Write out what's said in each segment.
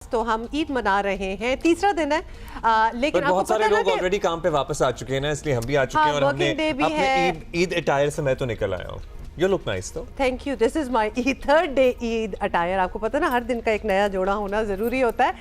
तो हम ईद मना रहे हैं, तीसरा दिन है लेकिन बहुत सारे लोग ऑलरेडी काम पे वापस आ चुके हैं ना, इसलिए हम भी आ चुके हैं और हमने अपने ईद अटायर से मैं तो निकल आया हूँ। You look nice though. Thank you. This is my third day Eid attire. आपको पता ना हर दिन का एक नया जोड़ा होना जरूरी होता है।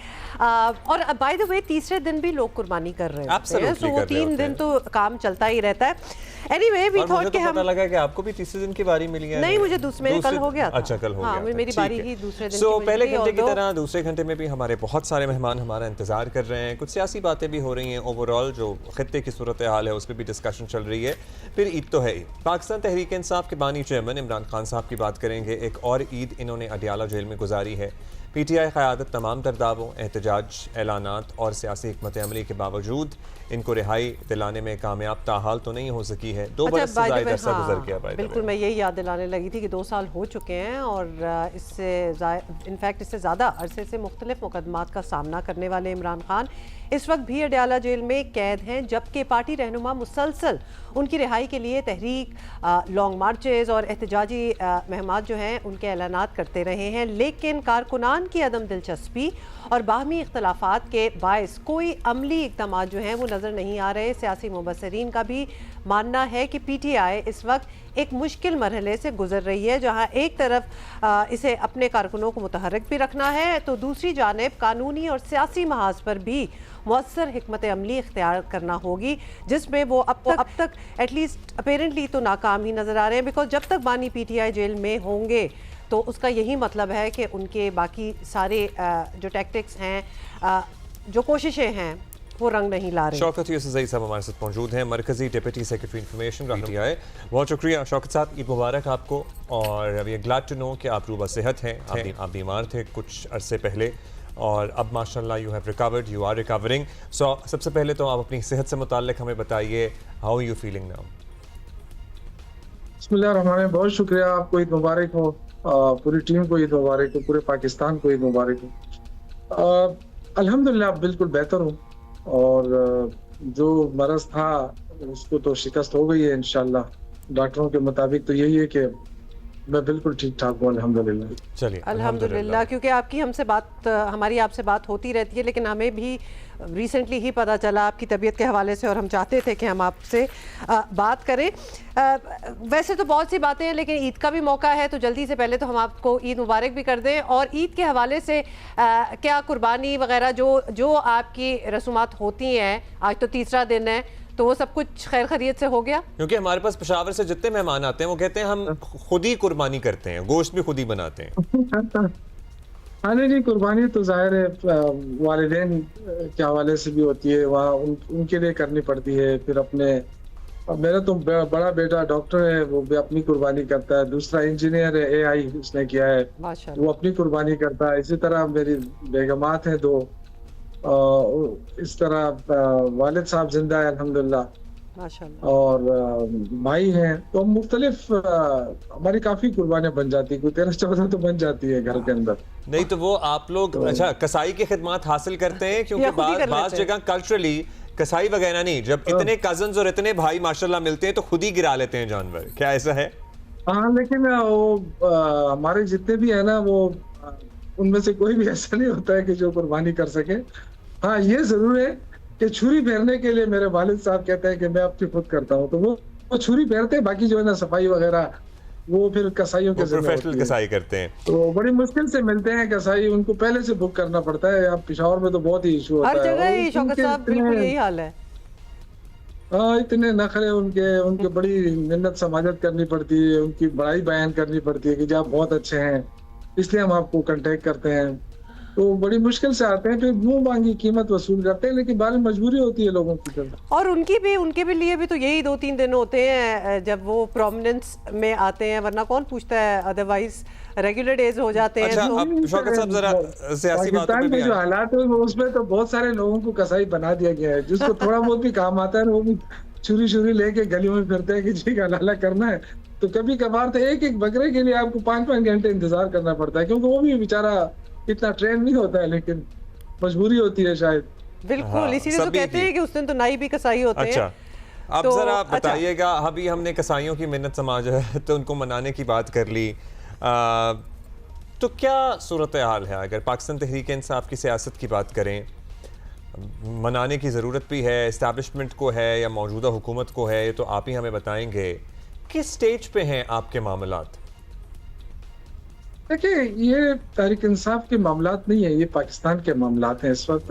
और बाय द वे तीसरे दिन भी लोग कुर्बानी कर रहे होते हैं, तो वो 3 दिन तो काम चलता ही रहता है। एनीवे वी थॉट कि हम पता लगा कि आपको भी तीसरे दिन की बारी मिली है। नहीं, मुझे दूसरे कल हो गया था। अच्छा, कल हो गया था। मेरी बारी ही दूसरे दिन। सो पहले घंटे की तरह दूसरे घंटे में भी हमारे बहुत सारे मेहमान हमारा इंतजार कर रहे हैं। कुछ सियासी बातें भी हो रही हैं, ओवरऑल जो खित्ते की सूरत हाल है उस पर भी डिस्कशन चल रही है। फिर ईद तो है ही। पाकिस्तान तहरीक इंसाफ के बानी चेयरमैन इमरान खान साहब की बात करेंगे। एक और ईद इन्होंने अडियाला जेल में गुजारी है। पीटीआई क़यादत तमाम तरदावों, एहतजाज, ऐलानात और सियासी हिकमत अमली के बावजूद इनको रिहाई दिलाने में कामयाब ताहाल तो नहीं हो सकी है। 2 बरस से ज़ायद अरसा गुजर गया। बिल्कुल, मैं यही याद दिलाने लगी थी कि 2 साल हो चुके हैं और इससे इनफैक्ट इससे ज़्यादा अरसे से मुख्तलिफ मुकदमात का सामना करने वाले इमरान खान इस वक्त भी अडियाला जेल में कैद हैं, जबकि पार्टी रहनुमा मुसलसल उनकी रिहाई के लिए तहरीक, लॉन्ग मार्चेज़ और एहतजाजी मुहिमात जो हैं उनके ऐलानात करते रहे हैं। लेकिन कारकुनान की अदम दिलचस्पी और बाहमी इख्तलाफात के बायस कोई अमली इक़दाम जो हैं वो नज़र नहीं आ रहे। सियासी मुबसरीन का भी मानना है कि पीटीआई इस वक्त एक मुश्किल मरहले से गुजर रही है, जहां एक तरफ इसे अपने कारकुनों को मुतहर्रिक भी रखना है, तो दूसरी जानिब कानूनी और सियासी महाज पर भी मौसर हिकमत अमली इख्तियार करना होगी, जिसमें वो अब तक एटलीस्ट अपेरेंटली तो नाकाम ही नज़र आ रहे हैं। बिकॉज जब तक बानी पीटीआई जेल में होंगे तो उसका यही मतलब है कि उनके बाकी सारे जो टैक्टिक्स हैं, जो कोशिशें हैं, वो रंग नहीं ला रहे। शौकत यूसुफ साहब हमारे साथ मौजूद हैं, मरकजी डिप्टी सेक्रेटरी इंफॉर्मेशन पीटीआई। बहुत शुक्रिया शौकत साहब, ईद मुबारक आपको। और we are glad to know कि आप रूबा सेहत हैं। आप बीमार थे कुछ अरसे पहले और अब माशाल्लाह you have recovered, you are recovering. So सबसे पहले तो आप अपनी सेहत से मुताल्लिक हमें बताइए, हाउ यू फीलिंग नाउ? बिस्मिल्लाहिर्रहमानिर्रहीम। बहुत शुक्रिया, आपको ईद मुबारक हो, पूरी टीम को ईद मुबारक हो, पूरे पाकिस्तान को ईद मुबारक हो। अल्हम्दुलिल्लाह बिल्कुल बेहतर हूँ और जो मरज था उसको तो शिकस्त हो गई है इंशाल्लाह। डॉक्टरों के मुताबिक तो यही है कि मैं बिल्कुल ठीक ठाक हूँ अल्हम्दुलिल्लाह। चलिए अल्हम्दुलिल्लाह, क्योंकि हमारी आपसे बात होती रहती है, लेकिन हमें भी रिसेंटली ही पता चला आपकी तबीयत के हवाले से और हम चाहते थे कि हम आपसे बात करें। वैसे तो बहुत सी बातें हैं, लेकिन ईद का भी मौका है, तो जल्दी से पहले तो हम आपको ईद मुबारक भी कर दें। और ईद के हवाले से क्या कुर्बानी वगैरह जो आपकी रसूमात होती हैं, आज तो तीसरा दिन है, तो वो सब कुछ खैर खैरियत से हो गया? क्योंकि हमारे पास पेशावर से जितने मेहमान आते हैं वो कहते हैं हम खुद ही कुर्बानी करते हैं, गोश्त भी खुद ही बनाते हैं। हाँ जी, कुर्बानी तो जाहिर है वालिदैन के हवाले से भी होती है, वहाँ उनके लिए करनी पड़ती है। फिर अपने मेरा तो बड़ा बेटा डॉक्टर है, वो भी अपनी कुर्बानी करता है। दूसरा इंजीनियर है, AI उसने किया है, वो अपनी कुर्बानी करता है। इसी तरह मेरी बेगमात हैं 2, इस तरह वालिद साहब जिंदा है अल्हम्दुलिल्लाह, माशाल्लाह, और भाई हैं। तो मुख्तलिफ हमारी काफी कुर्बानियां बन जाती है, कोई 13-14 तो बन जाती है घर के अंदर। नहीं तो वो आप लोग अच्छा कसाई की खिदमत हासिल करते हैं? क्योंकि बाज़ जगह कल्चरली कसाई वगैरह नहीं, जब इतने कजन्स और इतने भाई माशाल्लाह मिलते हैं तो खुद ही गिरा लेते हैं जानवर, क्या ऐसा है? हाँ, लेकिन वो हमारे जितने भी है ना, वो उनमें से कोई भी ऐसा नहीं होता है कि जो कुर्बानी कर सके। हाँ, ये जरूर है कि छुरी फेरने के लिए मेरे वालिद साहब कहते हैं कि मैं अपनी खुद करता हूँ, तो वो छुरी फेरते हैं, बाकी जो है ना सफाई वगैरह वो फिर कसाईयों के प्रोफेशनल कसाई करते हैं। तो बड़ी मुश्किल से मिलते हैं कसाई, उनको पहले से बुक करना पड़ता है। अब पेशावर में तो बहुत ही इशू होता है, हर जगह ही शौकत साहब बिल्कुल यही हाल है। हाँ, इतने नखरे उनके बड़ी मिन्नत समाजत करनी पड़ती है, उनकी बड़ाई बयान करनी पड़ती है कि जी आप बहुत अच्छे हैं, इसलिए हम आपको कांटेक्ट करते हैं। तो बड़ी मुश्किल से आते हैं, फिर मुंह मांगी कीमत वसूल करते हैं, लेकिन बाल मजबूरी होती है लोगों की तरफ। और उनके भी लिए भी तो यही 2-3 दिन होते हैं जब वो प्रोमिनेंस में आते हैं, वरना कौन पूछता है, अदरवाइज रेगुलर डेज हो जाते हैं। अच्छा, अब शौकत साहब जरा सियासी बातों पे भी जो हालात है उसमें तो बहुत सारे लोगों को कसाई बना दिया गया है, जिसको थोड़ा बहुत भी काम आता है वो भी छुरी लेके गलियों में फिरते हैं कि जी हलाला करना है। तो कभी कभार तो एक बकरे के लिए आपको 5-5 घंटे इंतजार करना पड़ता है, क्योंकि वो भी बेचारा इतना ट्रेन नहीं होता है, लेकिन मजबूरी होती है शायद। बिल्कुल, इसीलिए तो कहते हैं कि उस दिन तो नाई भी कसाई होते हैं। अच्छा, अब जरा बताइएगा, अभी हमने कसाईयों की मिन्नत समाज है तो उनको मनाने की बात कर ली, तो क्या सूरत हाल है अगर पाकिस्तान तहरीक इंसाफ की सियासत की बात करें, मनाने की ज़रूरत भी है, इस्टेब्लिशमेंट को है या मौजूदा हुकूमत को है, तो आप ही हमें बताएंगे किस स्टेज पे हैं आपके मामलात? देखिए, ये तहरीक इंसाफ के मामलात नहीं है, ये पाकिस्तान के मामलात हैं इस वक्त।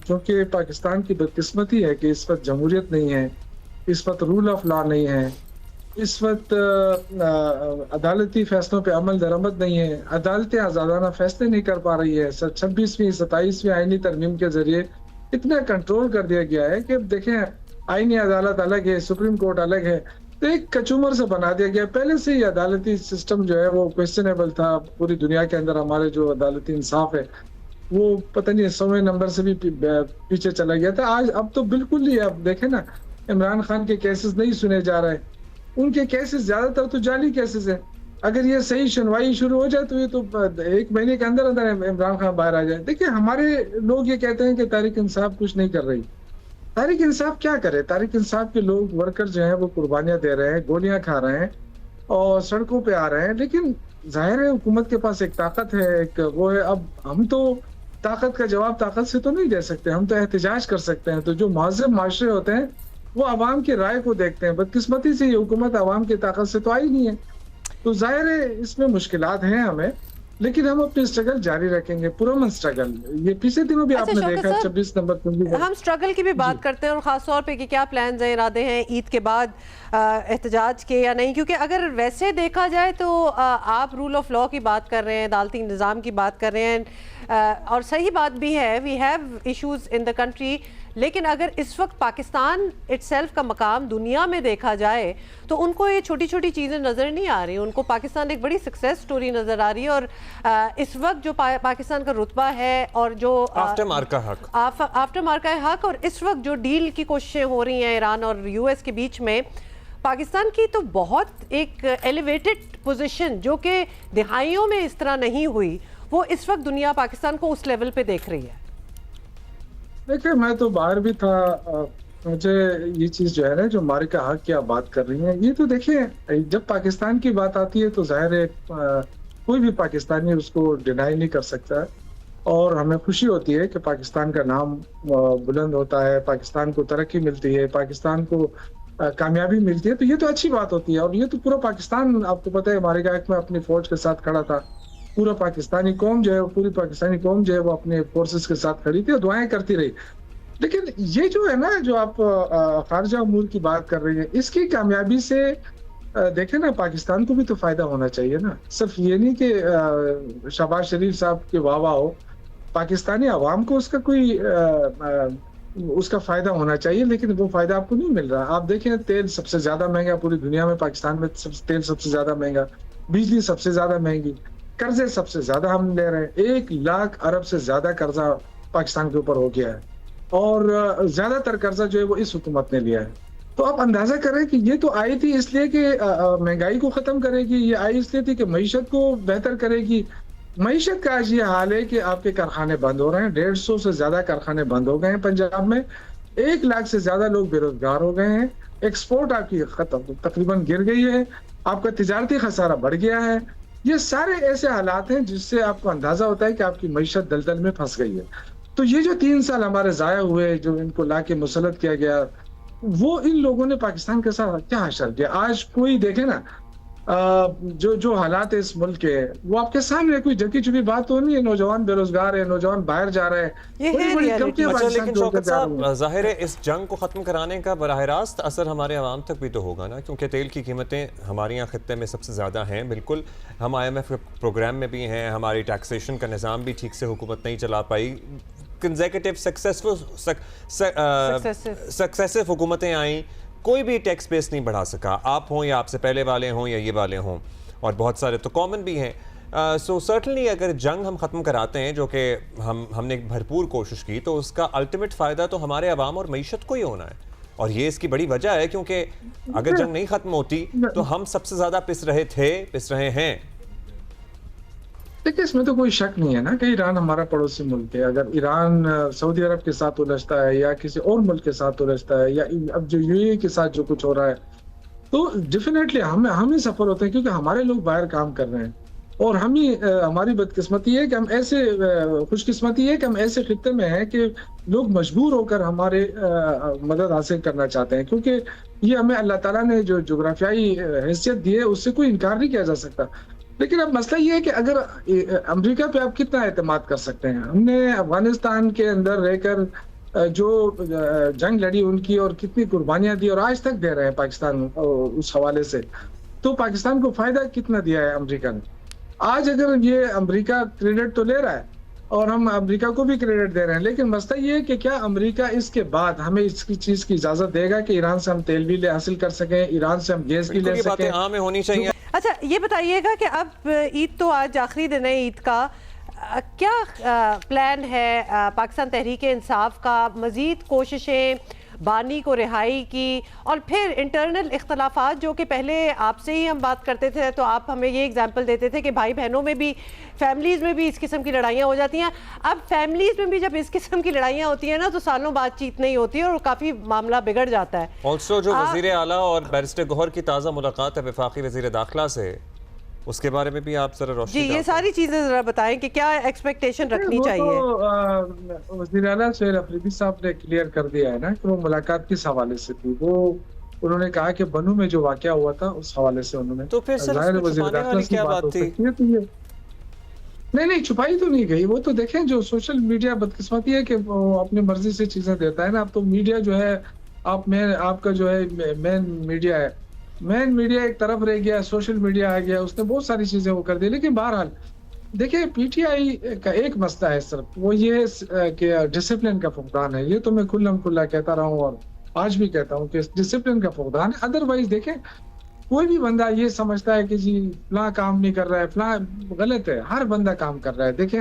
क्योंकि पाकिस्तान की बदकिस्मती है कि इस वक्त जमहूरियत नहीं है, इस वक्त रूल ऑफ लॉ नहीं है, इस वक्त अदालती फैसलों पे अमल दरामद नहीं है, अदालतें आज़ादाना फैसले नहीं कर पा रही है। 26वीं 27वीं आईनी तरमीम के जरिए इतना कंट्रोल कर दिया गया है कि देखें, आईनी अदालत अलग है, सुप्रीम कोर्ट अलग है, तो एक कचूमर से बना दिया गया। पहले से ही अदालती सिस्टम जो है वो क्वेश्चनेबल था। पूरी दुनिया के अंदर हमारे जो अदालती इंसाफ है वो पता नहीं 100वें नंबर से भी पीछे चला गया था। आज अब तो बिल्कुल ही, आप देखें ना, इमरान खान के केसेस नहीं सुने जा रहे, उनके केसेस ज्यादातर तो जाली केसेस हैं। अगर ये सही सुनवाई शुरू हो जाए तो ये तो 1 महीने के अंदर अंदर इमरान खान बाहर आ जाए। देखिए, हमारे लोग ये कहते हैं कि तहरीक इंसाफ कुछ नहीं कर रही। तहरीक इंसाफ क्या करे? तहरीक इंसाफ के लोग, वर्कर जो हैं, वो कुर्बानियां दे रहे हैं, गोलियां खा रहे हैं और सड़कों पे आ रहे हैं। लेकिन जाहिर है हुकूमत के पास एक ताकत है, एक वो है। अब हम तो ताकत का जवाब ताकत से तो नहीं दे सकते, हम तो एहतजाज कर सकते हैं। तो जो महज़ब माशरे होते हैं वो आवाम की राय को देखते हैं। बदकिस्मती से ये हुकूमत आवाम की ताकत से तो आई नहीं है, तो जाहिर है इसमें मुश्किलात हैं हमें, लेकिन हम अपनी स्ट्रगल जारी रखेंगे, पुरअमन स्ट्रगल। ये पिछले दिनों भी आपने देखा 26 नंबर पर हम स्ट्रगल की भी बात करते हैं, और ख़ास तौर पे कि क्या प्लान हैं, इरादे हैं ईद के बाद एहतजाज के या नहीं। क्योंकि अगर वैसे देखा जाए तो आप रूल ऑफ लॉ की बात कर रहे हैं, अदालती निज़ाम की बात कर रहे हैं, और सही बात भी है, we have issues in the country. लेकिन अगर इस वक्त पाकिस्तान इटसेल्फ का मकाम दुनिया में देखा जाए तो उनको ये छोटी छोटी चीज़ें नज़र नहीं आ रही, उनको पाकिस्तान एक बड़ी सक्सेस स्टोरी नज़र आ रही है। और इस वक्त जो पाकिस्तान का रुतबा है और जो आफ्टर मार्का हक और इस वक्त जो डील की कोशिशें हो रही हैं ईरान और यूएस के बीच में, पाकिस्तान की तो बहुत एक एलिवेटेड पोजीशन जो कि दिहाइयों में इस तरह नहीं हुई, वो इस वक्त दुनिया पाकिस्तान को उस लेवल पे देख रही है। देखिए, मैं तो बाहर भी था, मुझे ये चीज़ जो है ना, जो मारिका हक की आप बात कर रही हैं, ये तो देखिए, जब पाकिस्तान की बात आती है तो जाहिर है कोई भी पाकिस्तानी उसको डिनाई नहीं कर सकता है। और हमें खुशी होती है कि पाकिस्तान का नाम बुलंद होता है, पाकिस्तान को तरक्की मिलती है, पाकिस्तान को कामयाबी मिलती है, तो ये तो अच्छी बात होती है। और ये तो पूरा पाकिस्तान, आपको पता है, मारिका हक में अपनी फौज के साथ खड़ा था। पूरा पाकिस्तानी कौम जो है, पूरी पाकिस्तानी कौम जो है, वो अपने फोर्सेस के साथ खड़ी थी और दुआएं करती रही। लेकिन ये जो है ना, जो आप खारजा अमूर की बात कर रही है, इसकी कामयाबी से देखें ना, पाकिस्तान को भी तो फायदा होना चाहिए ना। सिर्फ ये नहीं कि शहबाज शरीफ साहब के वाह वाह हो, पाकिस्तानी आवाम को उसका कोई उसका फायदा होना चाहिए, लेकिन वो फायदा आपको नहीं मिल रहा। आप देखें, तेल सबसे ज्यादा महंगा पूरी दुनिया में, पाकिस्तान में तेल सबसे ज्यादा महंगा, बिजली सबसे ज्यादा महंगी, कर्जे सबसे ज्यादा हम ले रहे हैं। 1 लाख अरब से ज्यादा कर्जा पाकिस्तान के ऊपर हो गया है, और ज्यादातर कर्जा जो है वो इस हुकूमत ने लिया है। तो आप अंदाजा करें कि ये तो आई थी इसलिए कि महंगाई को खत्म करेगी, ये आई इसलिए थी कि मईशत को बेहतर करेगी। मईशत का आज ये हाल है कि आपके कारखाने बंद हो रहे हैं, 150 से ज्यादा कारखाने बंद हो गए हैं पंजाब में, 1 लाख से ज्यादा लोग बेरोजगार हो गए हैं, एक्सपोर्ट आपकी तकरीबन गिर गई है, आपका तिजारती खसारा बढ़ गया है। ये सारे ऐसे हालात हैं जिससे आपको अंदाजा होता है कि आपकी मईशत दलदल में फंस गई है। तो ये जो 3 साल हमारे जाया हुए, जो इनको लाके मुसल्लत किया गया, वो इन लोगों ने पाकिस्तान के साथ क्या हासिल किया? आज कोई देखे ना, जो हालात है इस मुल्क के, वो आपके सामने, कोई जकी चुकी बात तो नहीं है। नौजवान बेरोजगार है, नौजवान बाहर जा रहे हैं, लेकिन शौकत साहब, जाहिर है इस जंग को खत्म कराने का बराह रास्त असर हमारे आवाम तक भी तो होगा ना, क्योंकि तेल की कीमतें हमारे यहाँ खत्ते में सबसे ज़्यादा हैं। बिल्कुल, हम IMF प्रोग्राम में भी हैं, हमारी टैक्सेशन का निज़ाम भी ठीक से हुकूमत नहीं चला पाई, कंसेक्यूटिव सक्सेसिव हुकूमतें आई, कोई भी टैक्स बेस नहीं बढ़ा सका, आप हों या आपसे पहले वाले हों या ये वाले हों, और बहुत सारे तो कॉमन भी हैं। सो सर्टनली अगर जंग हम ख़त्म कराते हैं, जो कि हमने भरपूर कोशिश की, तो उसका अल्टीमेट फ़ायदा तो हमारे अवाम और मईशत को ही होना है। और ये इसकी बड़ी वजह है, क्योंकि अगर जंग नहीं ख़त्म होती तो हम सबसे ज़्यादा पिस रहे हैं। देखिए, इसमें तो कोई शक नहीं है ना कि ईरान हमारा पड़ोसी मुल्क है। अगर ईरान सऊदी अरब के साथ उलझता है या किसी और मुल्क के साथ उलझता है, या अब जो UAE के साथ जो कुछ हो रहा है, तो डेफिनेटली हम ही सफल होते हैं, क्योंकि हमारे लोग बाहर काम कर रहे हैं। और हम ही हमारी बदकिस्मती है कि हम ऐसे खुशकिस्मती है कि हम ऐसे खित्ते में हैं कि लोग मजबूर होकर हमारे मदद हासिल करना चाहते हैं, क्योंकि ये हमें अल्लाह ताला ने जो जोग्राफियाई हैसियत दी है उससे कोई इनकार नहीं किया जा सकता। लेकिन अब मसला ये है कि अगर अमेरिका पे आप कितना एतमाद कर सकते हैं। हमने अफगानिस्तान के अंदर रहकर जो जंग लड़ी उनकी और कितनी कुर्बानियां दी और आज तक दे रहे हैं पाकिस्तान उस हवाले से, तो पाकिस्तान को फायदा कितना दिया है अमेरिका ने। आज अगर ये अमेरिका क्रेडिट तो ले रहा है और हम अमेरिका को भी क्रेडिट दे रहे हैं, लेकिन मसला ये है कि क्या अमेरिका इसके बाद हमें इसकी चीज की इजाजत देगा कि ईरान से हम तेल भी ले हासिल कर सकें, ईरान से हम गैस भी ले सकें। आम होनी चाहिए। अच्छा, ये बताइएगा कि अब ईद तो आज आखिरी दिन है ईद का, क्या प्लान है पाकिस्तान तहरीक इंसाफ का? मज़ीद कोशिशें बानी को रिहाई की और फिर इंटरनल इख्तलाफात जो कि पहले आपसे ही हम बात करते थे तो आप हमें ये एग्जांपल देते थे कि भाई बहनों में भी, फैमिलीज़ में भी इस किस्म की लड़ाइयाँ हो जाती हैं। अब फैमिलीज़ में भी जब इस किस्म की लड़ाइयाँ होती हैं ना तो सालों बातचीत नहीं होती है और काफ़ी मामला बिगड़ जाता है। ऑल्सो जो वज़ीर आला और बैरिस्टर गौहर की ताज़ा मुलाकात है वफाकी वज़ीर दाखिला से, उसके बारे में भी आप जरा रोशनी जी, ये सारी चीज़ें ज़रा बताएं कि क्या एक्सपेक्टेशन रखनी चाहिए। तो वज़ीर आला सुहेल अफरीदी साहब ने क्लियर कर दिया है ना कि वो मुलाकात किस हवाले से थी। वो उन्होंने कहा कि बनू में जो वाकया हुआ था उस हवाले से उन्होंने, तो फिर सर वज़ीर दाखिला की बात हो सकती है। तो ये नहीं छुपाई तो नहीं गई। वो तो देखें, जो सोशल मीडिया बदकिस्मती है कि वो अपनी मर्जी से चीजें देता है ना। अब तो मीडिया जो है, आपका जो है मेन मीडिया एक तरफ रह गया, सोशल मीडिया आ गया, उसने बहुत सारी चीजें वो कर दी। लेकिन बहरहाल देखिए, पीटीआई का एक मसला है सिर्फ, वो ये कि डिसिप्लिन का फुकदान है। ये तो मैं खुल्ला कहता रहा हूँ और आज भी कहता हूँ कि डिसिप्लिन का फुकदान है। अदरवाइज देखें, कोई भी बंदा ये समझता है कि जी फला काम नहीं कर रहा है, फला, गलत है। हर बंदा काम कर रहा है। देखें,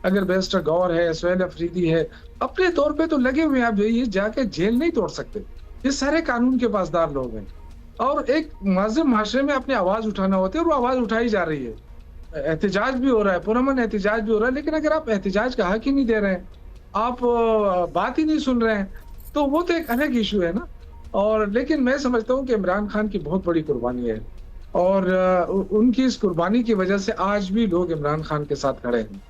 अगर बैरिस्टर गौर है, सुहेल अफरीदी है, अपने तौर पे तो लगे हुए हैं। आप ये जाके जेल नहीं तोड़ सकते। ये सारे कानून के पासदार लोग हैं और एक मुआज़िम माशरे में अपनी आवाज उठाना होती है और वो आवाज उठाई जा रही है। एहतजाज भी हो रहा है, पुरअमन एहतजाज भी हो रहा है। लेकिन अगर आप एहतजाज का हक ही नहीं दे रहे हैं, आप बात ही नहीं सुन रहे हैं, तो वो तो एक अलग इशू है ना। और लेकिन मैं समझता हूँ कि इमरान खान की बहुत बड़ी कुर्बानी है और उनकी इस कुर्बानी की वजह से आज भी लोग इमरान खान के साथ खड़े हैं।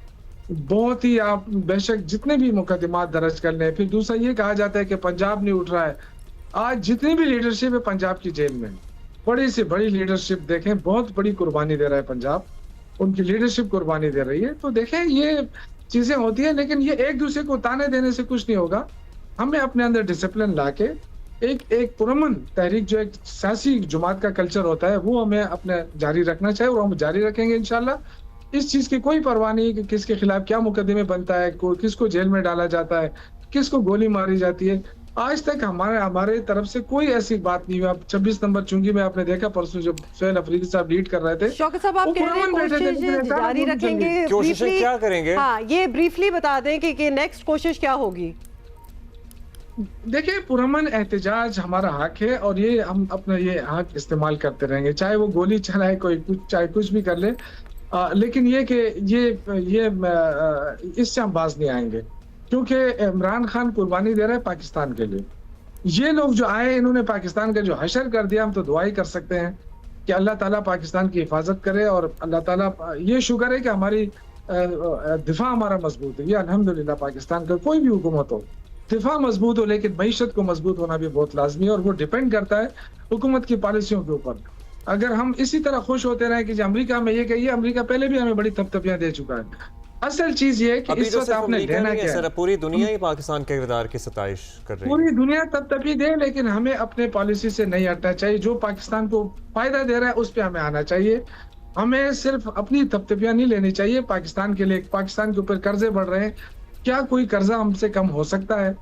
बहुत ही, आप बेशक जितने भी मुकदमात दर्ज कर लें। फिर दूसरा ये कहा जाता है कि पंजाब नहीं उठ रहा है। आज जितनी भी लीडरशिप है पंजाब की जेल में, बड़ी से बड़ी लीडरशिप देखें, बहुत बड़ी कुर्बानी दे रहा है पंजाब, उनकी लीडरशिप कुर्बानी दे रही है। तो देखें, ये चीजें होती है, लेकिन ये एक दूसरे को ताने देने से कुछ नहीं होगा। हमें अपने अंदर डिसिप्लिन लाके एक पुरअमन तहरीक, जो एक सियासी जुमात का कल्चर होता है, वो हमें अपने जारी रखना चाहिए और हम जारी रखेंगे इंशाल्लाह। इस चीज की कोई परवाह नहीं कि किसके खिलाफ क्या मुकदमे बनता है, किसको जेल में डाला जाता है, किसको गोली मारी जाती है। आज तक हमारे तरफ से कोई ऐसी बात नहीं हुई। अब 26 नंबर चुंगी में आपने देखा परसों जब सुहेल अफरीदी साहब लीड कर रहे थे। शौकत साहब, आप कह रहे हैं कोशिश जारी रखेंगे, कोशिशें क्या करेंगे? हाँ, ये ब्रीफली बता दें कि नेक्स्ट कोशिश क्या होगी। देखिए, पुरअमन एहतजाज हमारा हक है और ये हम अपना ये हक इस्तेमाल करते रहेंगे, चाहे वो गोली चलाए कोई कुछ, चाहे कुछ भी कर ले। लेकिन ये कि ये इससे हम बाज नहीं आएंगे, क्योंकि इमरान खान कुर्बानी दे रहे हैं पाकिस्तान के लिए। ये लोग जो आए, इन्होंने पाकिस्तान का जो हशर कर दिया। हम तो दुआ ही कर सकते हैं कि अल्लाह ताला पाकिस्तान की हिफाजत करे और अल्लाह ताला, ये शुक्र है कि हमारी दिफा हमारा मजबूत है। ये अल्हम्दुलिल्लाह, पाकिस्तान का कोई भी हुकूमत हो, दिफा मजबूत हो, लेकिन मईशत को मजबूत होना भी बहुत लाजमी है और वो डिपेंड करता है हुकूमत की पॉलिसियों के ऊपर। अगर हम इसी तरह खुश होते रहे कि अमेरिका में ये कहिए, अमेरिका पहले भी हमें बड़ी थपथपियां दे चुका है। असल चीज ये है कि इस वक्त आपने लेना क्या है। पूरी दुनिया ही पाकिस्तान के किरदार की सताइश कर रही है। पूरी दुनिया तपतपी दे, लेकिन हमें अपने पॉलिसी से नहीं हटना चाहिए। जो पाकिस्तान को फायदा दे रहा है उस पर हमें आना चाहिए। हमें सिर्फ अपनी तपतपियां नहीं लेनी चाहिए पाकिस्तान के लिए। पाकिस्तान के ऊपर कर्जे बढ़ रहे हैं, क्या कोई कर्जा हमसे कम हो सकता है?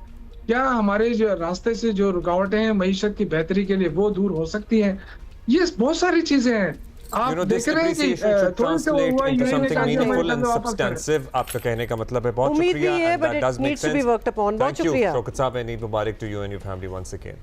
क्या हमारे जो रास्ते से जो रुकावटें हैं मईशत की बेहतरी के लिए, वो दूर हो सकती हैं? ये बहुत सारी चीजें हैं। आप देख रहे हैं कि थोड़ा सा हुआ आपका कहने का मतलब है। बहुत उम्मीद भी शुक्रिया। है, but it needs to be worked upon। बहुत शुक्रिया। शौकत साहब, एंड ईद मुबारक to you and your family once again.